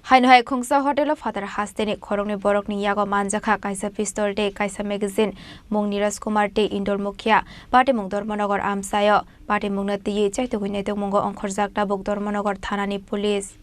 Haino Khungsa Hotelo PhatarHasteni Khoroknwi Borokni Yago Mankha Kaisa pistol de Kaisa magazine mung Niras Kumar de Indol Mukhya Party mung Dormonogar Amsayo Party mung Nati Chaitu Winnetu Mungo Onkhorjak Tabuk Dormonogar Thanani Police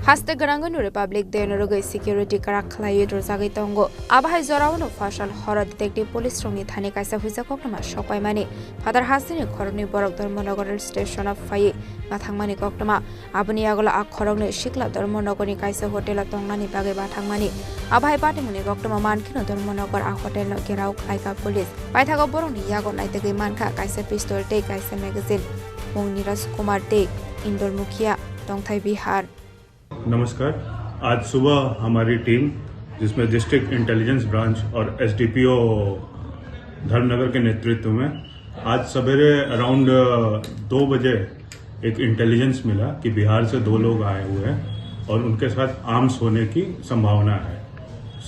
Haste Garangan Republic de Norogai security Karakhlai Rosagai Tongo Abhai Zorawano Fashal Horror Detective Police from Thani Kaisa Huzakokma Shokai Mani PhatarHasteni Khoroknwi Borok Dormonogar Station of Faye Bathangmani Koktama Abuniagola Khoroknwi Shikla Dormonogoni Kaisa Hotelo Tongnani Bage Bathangmani Abhai Patimuni Koktama Mankino Dormonogar Hotelo Gerau Kaika Police Paithago Borokni Yago Naitegi Mankha Kaisa pistol de Kaisa magazine mung Niras Kumar de Indol Mukhya Tongthai Bihar नमस्कार। आज सुबह हमारी team जिसमें district intelligence branch और SDPO Dharmanagar के नेतृत्व में आज सवेरे अराउंड 2 बजे एक इंटेलिजेंस मिला कि बिहार से 2 लोग आए हुए हैं और उनके साथ आर्म्स होने की संभावना है।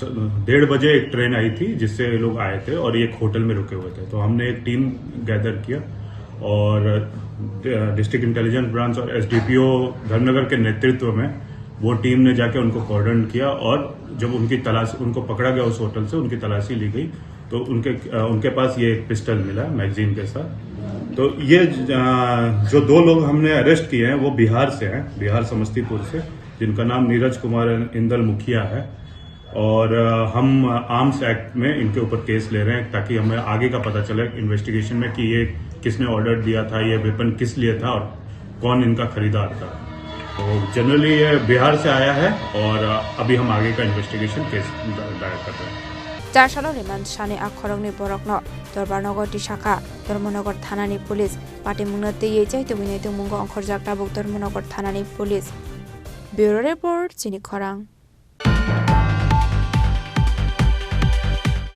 1:30 बजे एक ट्रेन आई थी जिससे ये लोग आए थे और एक होटल में रुके हुए थे, तो हमने एक टीम गैदर किया और डिस्ट्रिक्ट इंटेलिजेंस ब्रांच और एसडीपीओ धर्मनगर के नेतृत्व में वो टीम ने जाके उनको कॉर्डन किया और जब उनको पकड़ा गया उस होटल से, उनकी तलाशी ली गई तो उनके पास ये एक पिस्टल मिला मैगजीन के साथ। तो ये जो 2 लोग हमने अरेस्ट किए हैं वो बिहार से हैं, बिहार समस्तीपुर से, जिनका नाम नीरज कुमार इंदल मुखिया है और हम आर्म्स एक्ट में इनके ऊपर केस ले रहे हैं ताकि हमें आगे का पता चले इन्वेस्टिगेशन में कि ये किसने ऑर्डर दिया था, ये वेपन किस लिए था और कौन इनका खरीदार था। तो जनरली ये बिहार से आया है और अभी हम आगे का इन्वेस्टिगेशन केस दायर कर रहे हैं। 4 साल रिमांड शाने खरंगनि बरकनो दरबारनगर शाखा धर्मनगर थानानि पुलिस पार्टी मुंगनते ये चाइते बिनेते मुंगो अंखरजाक टाबुक धर्मनगर थानानि पुलिस ब्यूरो रिपोर्ट चिनी खरांग।